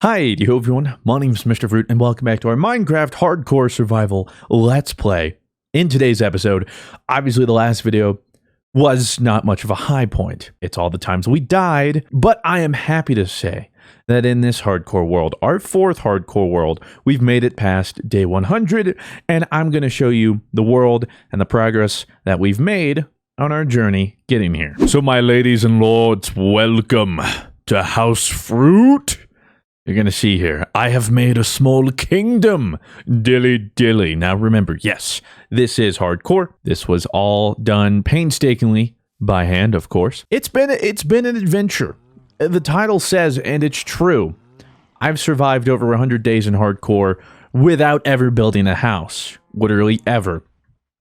Hi, everyone. My name's Mr. Fruit, and welcome back to our Minecraft Hardcore Survival Let's Play. In today's episode, obviously the last video was not much of a high point. It's all the times we died, but I am happy to say that in this hardcore world, our fourth hardcore world, we've made it past day 100, and I'm going to show you the world and the progress that we've made on our journey getting here. So my ladies and lords, welcome to House Fruit. You're going to see here, I have made a small kingdom. Dilly dilly. Now remember, yes, this is hardcore. This was all done painstakingly by hand, of course. It's been an adventure. The title says, and it's true, I've survived over 100 days in hardcore without ever building a house. Literally ever.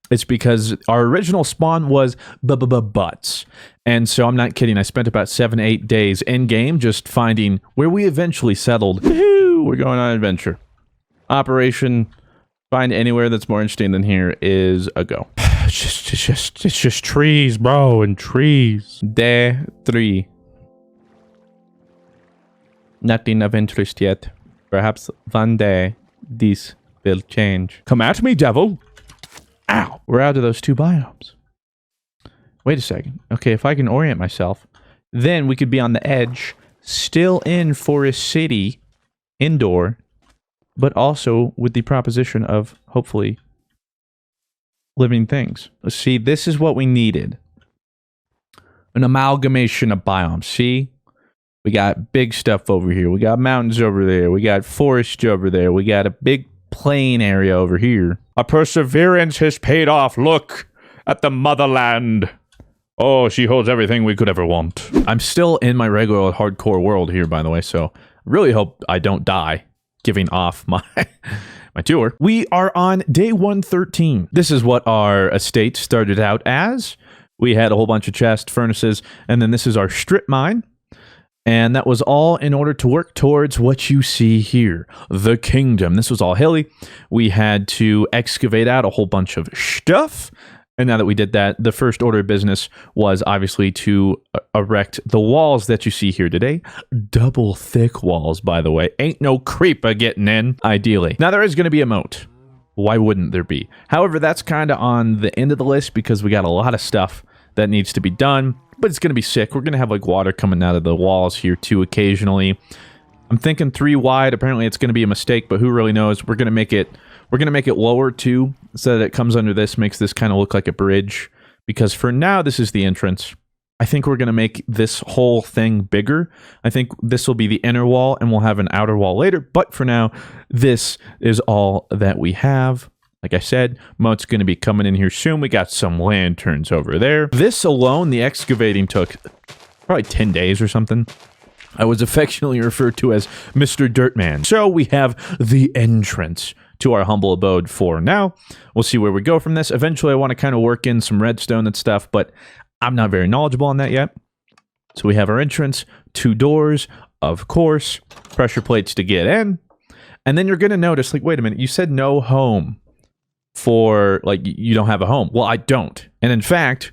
It's because our original spawn was butts. And so I'm not kidding. I spent about 7-8 days in game just finding where we eventually settled. Woo-hoo, we're going on an adventure. Operation find anywhere that's more interesting than here is a go. It's just trees, bro, and trees. Day 3. Nothing of interest yet. Perhaps one day this will change. Come at me, devil. Ow! We're out of those 2 biomes. Wait a second. Okay, if I can orient myself, then we could be on the edge, still in Forest City, indoor, but also with the proposition of, hopefully, living things. See, this is what we needed. An amalgamation of biomes. See? We got big stuff over here. We got mountains over there. We got forest over there. We got a big plain area over here. Our perseverance has paid off. Look at the motherland. Oh, she holds everything we could ever want. I'm still in my regular hardcore world here, by the way, so I really hope I don't die giving off my my tour. We are on day 113. This is what our estate started out as. We had a whole bunch of chests, furnaces, and then this is our strip mine. And that was all in order to work towards what you see here, the kingdom. This was all hilly. We had to excavate out a whole bunch of stuff. And now that we did that, the first order of business was obviously to erect the walls that you see here today. Double thick walls, by the way. Ain't no creeper getting in, ideally. Now, there is going to be a moat. Why wouldn't there be? However, that's kind of on the end of the list because we got a lot of stuff that needs to be done. But it's going to be sick. We're going to have like water coming out of the walls here too occasionally. I'm thinking 3 wide. Apparently it's going to be a mistake, but who really knows? We're going to make it lower too so that it comes under this, makes this kind of look like a bridge. Because for now, this is the entrance. I think we're going to make this whole thing bigger. I think this will be the inner wall and we'll have an outer wall later. But for now, this is all that we have. Like I said, moat's going to be coming in here soon. We got some lanterns over there. This alone, the excavating took probably 10 days or something. I was affectionately referred to as Mr. Dirtman. So we have the entrance to our humble abode for now. We'll see where we go from this. Eventually, I want to kind of work in some redstone and stuff, but I'm not very knowledgeable on that yet. So we have our entrance, 2 doors, of course, pressure plates to get in. And then you're going to notice, like, wait a minute, you said no home. For, like, you don't have a home. Well, I don't. And in fact,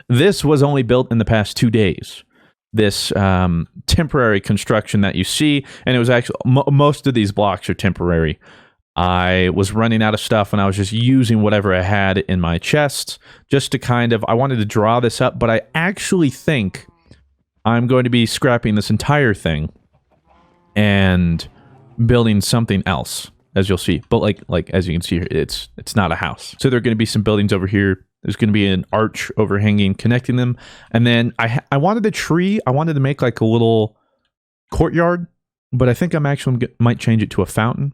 this was only built in the past 2 days. This temporary construction that you see, and it was actually, most of these blocks are temporary. I was running out of stuff, and I was just using whatever I had in my chests, just to kind of, I wanted to draw this up, but I actually think I'm going to be scrapping this entire thing and building something else. As you'll see, but like as you can see here, it's not a house. So there are going to be some buildings over here. There's going to be an arch overhanging, connecting them. And then I wanted a tree. I wanted to make like a little courtyard, but I think I'm actually might change it to a fountain.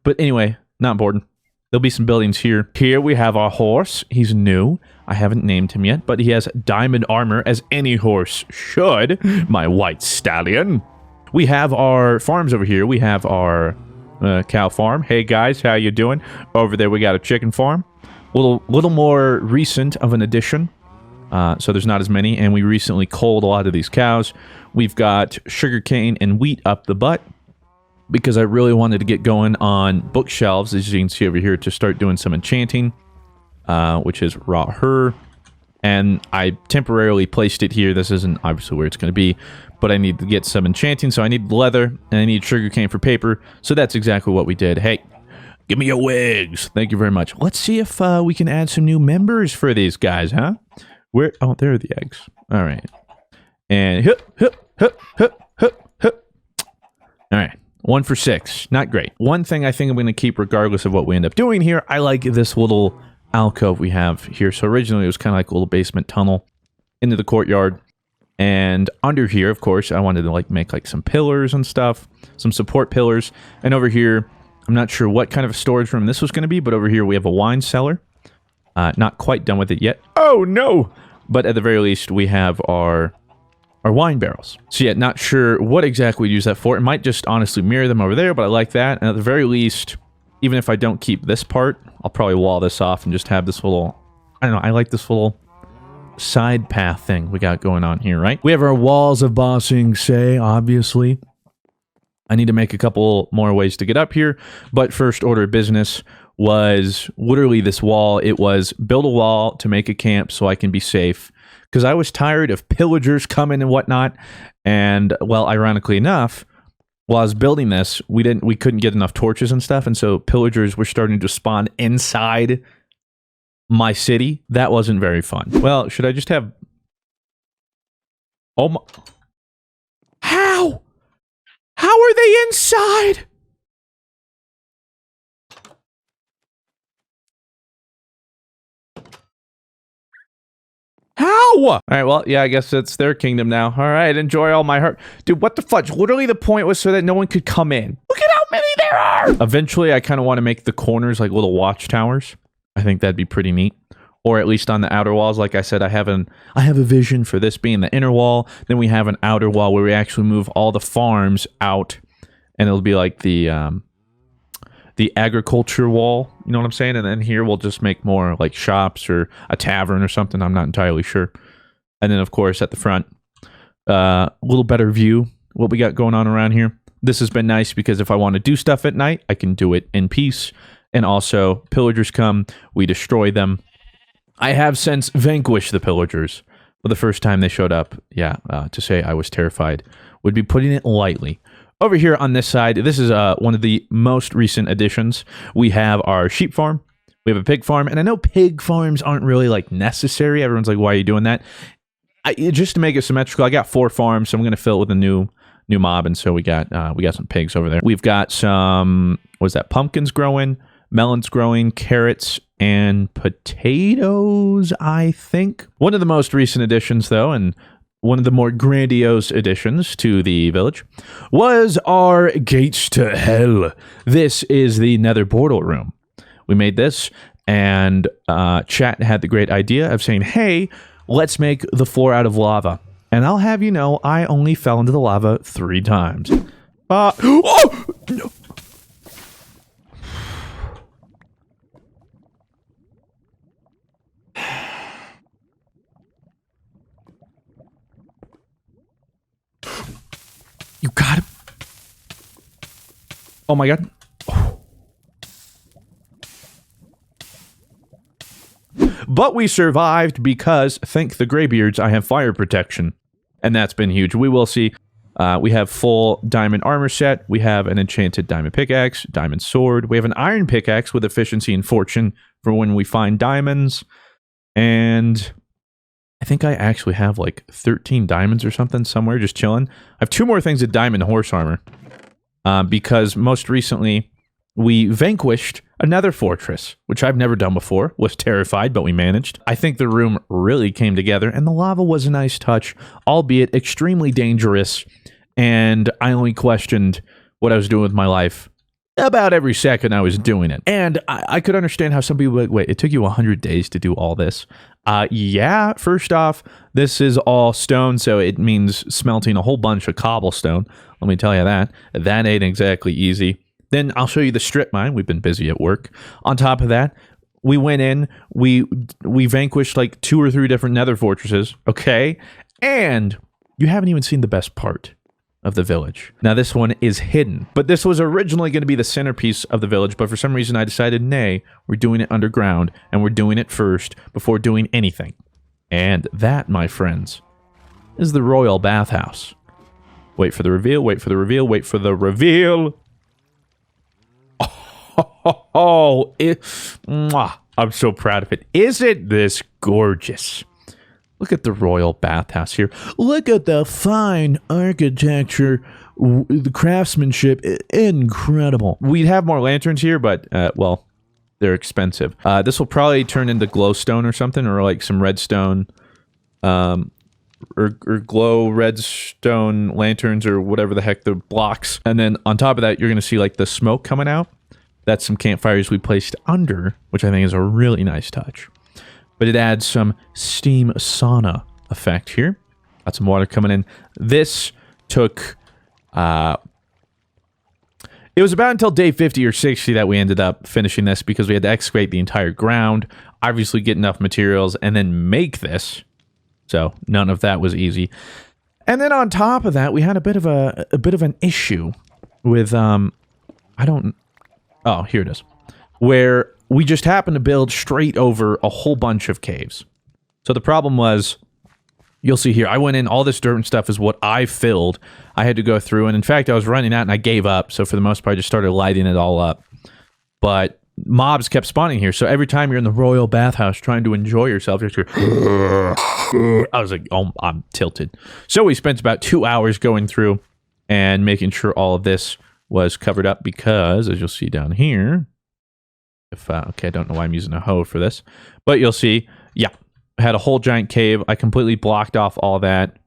But anyway, not important. There'll be some buildings here. Here we have our horse. He's new. I haven't named him yet, but he has diamond armor, as any horse should. My white stallion. We have our farms over here. We have our cow farm. Hey guys, how you doing? Over there we got a chicken farm. Little more recent of an addition. So there's not as many, and we recently culled a lot of these cows. We've got sugarcane and wheat up the butt because I really wanted to get going on bookshelves, as you can see over here, to start doing some enchanting, which is raw her. and I temporarily placed it here. This isn't obviously where it's going to be, but I need to get some enchanting, so I need leather, and I need sugarcane for paper, so that's exactly what we did. Hey, give me your wigs. Thank you very much. Let's see if we can add some new members for these guys, huh? Where? Oh, there are the eggs. All right. And hup, hup, hup, hup, hup, hup. All right. 1 for 6. Not great. One thing I think I'm going to keep regardless of what we end up doing here, I like this little alcove we have here. So originally it was kind of like a little basement tunnel into the courtyard. And under here, of course, I wanted to like make like some pillars and stuff, some support pillars. And over here, I'm not sure what kind of a storage room this was going to be, but over here we have a wine cellar. Not quite done with it yet. Oh no! But at the very least, we have our wine barrels. So yeah, not sure what exactly we'd use that for. It might just honestly mirror them over there, but I like that. And at the very least, even if I don't keep this part, I'll probably wall this off and just have this little, I don't know, I like this little side path thing we got going on here, right? We have our walls of bossing, say, obviously. I need to make a couple more ways to get up here, but first order of business was literally this wall. It was build a wall to make a camp so I can be safe, because I was tired of pillagers coming and whatnot. And well, ironically enough, while I was building this, we couldn't get enough torches and stuff, and so pillagers were starting to spawn inside my city. That wasn't very fun. Well, should I just have... Oh my... How? How are they inside? How? All right, well, yeah, I guess it's their kingdom now. All right, enjoy all my heart. Dude, what the fudge? Literally the point was so that no one could come in. Look at how many there are! Eventually, I kind of want to make the corners like little watchtowers. I think that'd be pretty neat. Or at least on the outer walls. Like I said, I have a vision for this being the inner wall. Then we have an outer wall where we actually move all the farms out. And it'll be like the agriculture wall, you know what I'm saying? And then here we'll just make more like shops or a tavern or something. I'm not entirely sure. And then, of course, at the front, a little better view, what we got going on around here. This has been nice because if I want to do stuff at night, I can do it in peace. And also, pillagers come, we destroy them. I have since vanquished the pillagers. But the first time they showed up, yeah, to say I was terrified would be putting it lightly. Over here on this side, this is one of the most recent additions. We have our sheep farm. We have a pig farm. And I know pig farms aren't really like necessary. Everyone's like, why are you doing that? Just to make it symmetrical, I got 4 farms, so I'm going to fill it with a new mob. And so we got some pigs over there. We've got some, what is that, pumpkins growing, melons growing, carrots, and potatoes, I think. One of the most recent additions, though, and one of the more grandiose additions to the village was our gates to hell. This is the Nether portal room. We made this, and chat had the great idea of saying, hey, let's make the floor out of lava. And I'll have you know, I only fell into the lava 3 times. Oh! No. You got it. Oh my god. Oh. But we survived because, thank the Greybeards, I have fire protection. And that's been huge. We will see. We have full diamond armor set. We have an enchanted diamond pickaxe, diamond sword. We have an iron pickaxe with efficiency and fortune for when we find diamonds. And I think I actually have like 13 diamonds or something somewhere just chilling. I have 2 more things of diamond horse armor. Because most recently we vanquished another fortress, which I've never done before. Was terrified, but we managed. I think the room really came together, and the lava was a nice touch, albeit extremely dangerous. And I only questioned what I was doing with my life about every second I was doing it. And I could understand how some people were like, wait, it took you 100 days to do all this. Yeah, first off, this is all stone, so it means smelting a whole bunch of cobblestone. Let me tell you that. That ain't exactly easy. Then I'll show you the strip mine. We've been busy at work. On top of that, we went in, we vanquished like 2 or 3 different nether fortresses, okay? And you haven't even seen the best part of the village. Now this one is hidden, but this was originally going to be the centerpiece of the village, but for some reason I decided, nay, we're doing it underground, and we're doing it first before doing anything. And that, my friends, is the Royal Bathhouse. Wait for the reveal, wait for the reveal, wait for the reveal. Oh, I'm so proud of it. Isn't this gorgeous? Look at the Royal Bathhouse here. Look at the fine architecture, the craftsmanship, incredible. We'd have more lanterns here, but, well, they're expensive. This will probably turn into glowstone or something, or like some redstone, or glow redstone lanterns, or whatever the heck, the blocks. And then on top of that, you're going to see like the smoke coming out. That's some campfires we placed under, which I think is a really nice touch. But it adds some steam sauna effect here. Got some water coming in. This took... it was about until day 50 or 60 that we ended up finishing this, because we had to excavate the entire ground, obviously get enough materials, and then make this. So none of that was easy. And then on top of that, we had a bit of an issue with oh, here it is, where we just happened to build straight over a whole bunch of caves. So the problem was, you'll see here, I went in, all this dirt and stuff is what I filled. I had to go through, and in fact, I was running out and I gave up. So for the most part, I just started lighting it all up. But mobs kept spawning here. So every time you're in the Royal Bathhouse trying to enjoy yourself, you're just I was like, oh, I'm tilted. So we spent about 2 hours going through and making sure all of this was covered up, because as you'll see down here, if okay, I don't know why I'm using a hoe for this, but you'll see, yeah, I had a whole giant cave. I completely blocked off all that.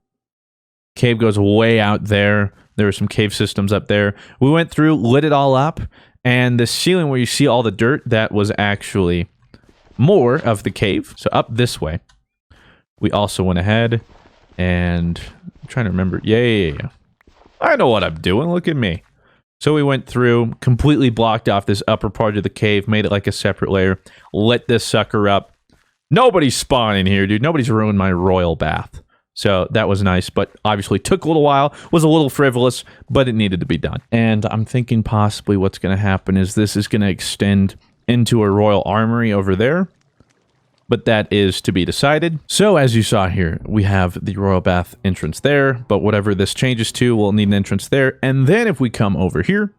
Cave goes way out there. There were some cave systems up there. We went through, lit it all up, and the ceiling where you see all the dirt, that was actually more of the cave. So up this way, we also went ahead and I'm trying to remember. Yeah. I know what I'm doing. Look at me. So we went through, completely blocked off this upper part of the cave, made it like a separate layer, lit this sucker up. Nobody's spawning here, dude. Nobody's ruined my royal bath. So that was nice, but obviously took a little while, was a little frivolous, but it needed to be done. And I'm thinking possibly what's going to happen is this is going to extend into a royal armory over there. But that is to be decided. So as you saw here, we have the royal bath entrance there, but whatever this changes to, we'll need an entrance there. And then if we come over here,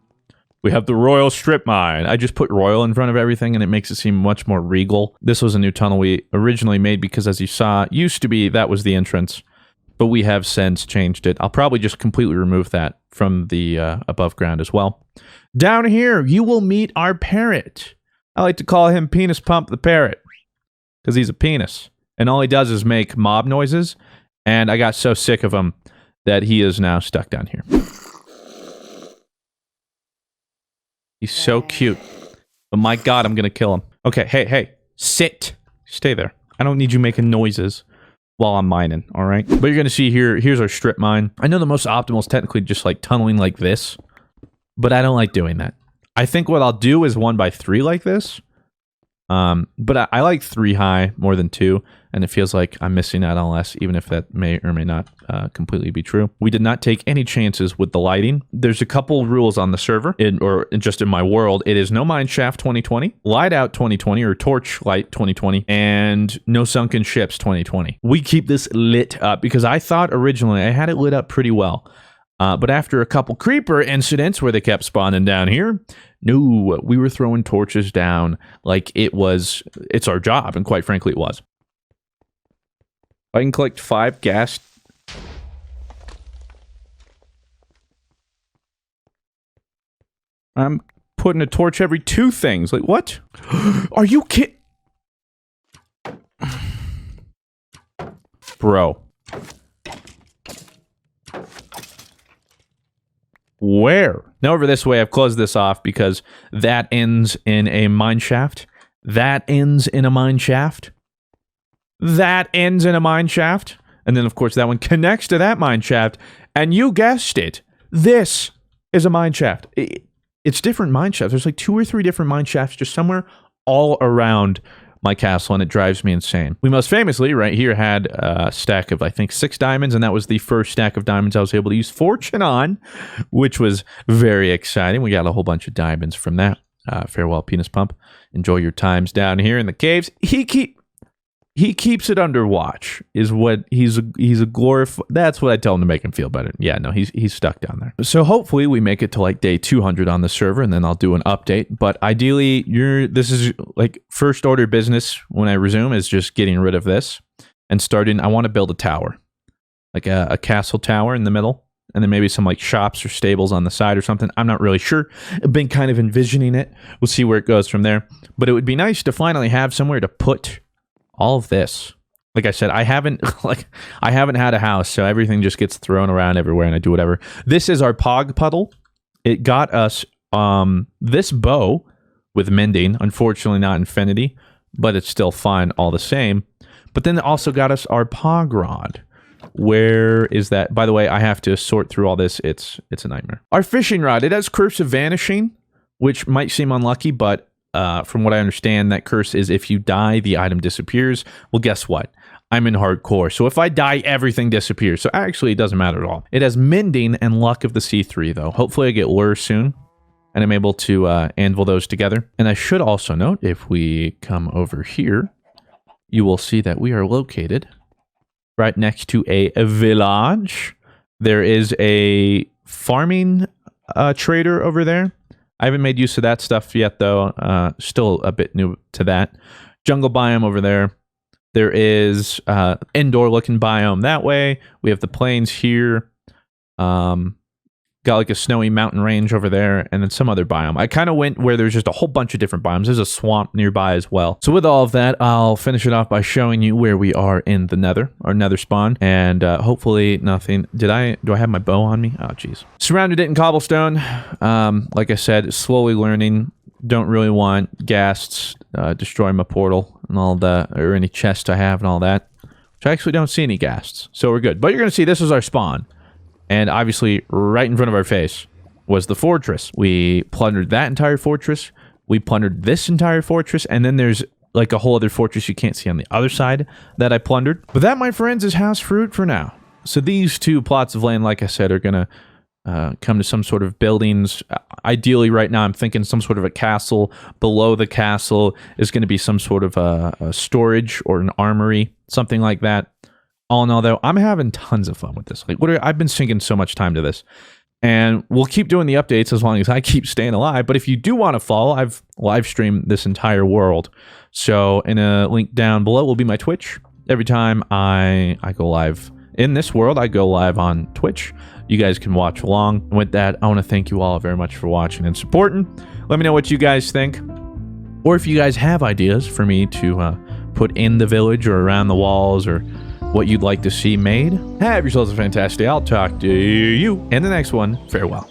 we have the royal strip mine. I just put royal in front of everything and it makes it seem much more regal. This was a new tunnel we originally made because, as you saw, used to be that was the entrance, but we have since changed it. I'll probably just completely remove that from the above ground as well. Down here, you will meet our parrot. I like to call him Penis Pump the Parrot, because he's a penis, and all he does is make mob noises, and I got so sick of him that he is now stuck down here. He's so cute, but my god, I'm gonna kill him. Okay, hey, sit. Stay there. I don't need you making noises while I'm mining, alright? But you're gonna see here, here's our strip mine. I know the most optimal is technically just like tunneling like this, but I don't like doing that. I think what I'll do is 1x3 like this. But I like 3 high more than 2, and it feels like I'm missing out on less, even if that may or may not completely be true. We did not take any chances with the lighting. There's a couple rules on the server, or just in my world. It is no mineshaft 2020, light out 2020, or torch light 2020, and no sunken ships 2020. We keep this lit up because I thought originally I had it lit up pretty well. But after a couple creeper incidents where they kept spawning down here, no, we were throwing torches down like it's our job, and quite frankly, it was. I can collect 5 gas. I'm putting a torch every 2 things. Like, what? Are you kidding? Bro. Where? Now over this way, I've closed this off because that ends in a mine shaft. That ends in a mine shaft. That ends in a mine shaft. And then, of course, that one connects to that mine shaft. And you guessed it. This is a mine shaft. It's different mine shafts. There's like 2 or 3 different mine shafts just somewhere all around my castle, and it drives me insane. We most famously, right here, had a stack of, I think, 6 diamonds, and that was the first stack of diamonds I was able to use fortune on, which was very exciting. We got a whole bunch of diamonds from that. Farewell, Penis Pump. Enjoy your times down here in the caves. he keeps it under watch. Is what he's a glorified. That's what I tell him to make him feel better. Yeah, no, he's stuck down there. So hopefully we make it to like day 200 on the server, and then I'll do an update. But ideally, this is like first order business when I resume is just getting rid of this and starting. I want to build a tower, like a castle tower in the middle, and then maybe some like shops or stables on the side or something. I'm not really sure. I've been kind of envisioning it. We'll see where it goes from there. But it would be nice to finally have somewhere to put all of this. Like I said, I haven't had a house, so everything just gets thrown around everywhere and I do whatever. This is our pog puddle. It got us this bow with mending. Unfortunately not infinity, but it's still fine all the same. But then it also got us our pog rod. Where is that? By the way, I have to sort through all this. It's a nightmare. Our fishing rod, it has Curse of Vanishing, which might seem unlucky, but from what I understand, that curse is if you die, the item disappears. Well, guess what? I'm in hardcore, so if I die, everything disappears. So actually, it doesn't matter at all. It has Mending and Luck of the C3, though. Hopefully, I get Lure soon, and I'm able to anvil those together. And I should also note, if we come over here, you will see that we are located right next to a village. There is a farming trader over there. I haven't made use of that stuff yet, though. Still a bit new to that. Jungle biome over there. There is indoor-looking biome that way. We have the plains here. Got like a snowy mountain range over there, and then some other biome. I kind of went where there's just a whole bunch of different biomes. There's a swamp nearby as well. So with all of that, I'll finish it off by showing you where we are in the Nether, our Nether spawn, and hopefully nothing. Do I have my bow on me? Oh, jeez. Surrounded it in cobblestone. Like I said, slowly learning. Don't really want ghasts destroying my portal and all that, or any chest I have and all that. Which I actually don't see any ghasts, so we're good. But you're gonna see this is our spawn. And obviously, right in front of our face was the fortress. We plundered that entire fortress. We plundered this entire fortress. And then there's like a whole other fortress you can't see on the other side that I plundered. But that, my friends, is house fruit for now. So these two plots of land, like I said, are going to come to some sort of buildings. Ideally, right now, I'm thinking some sort of a castle. Below the castle is going to be some sort of a storage or an armory, something like that. All in all, though, I'm having tons of fun with this. Like, I've been sinking so much time to this. And we'll keep doing the updates as long as I keep staying alive. But if you do want to follow, I've live streamed this entire world. So in a link down below will be my Twitch. Every time I go live in this world, I go live on Twitch. You guys can watch along. And with that, I want to thank you all very much for watching and supporting. Let me know what you guys think. Or if you guys have ideas for me to put in the village or around the walls, or what you'd like to see made. Have yourselves a fantastic day. I'll talk to you in the next one. Farewell.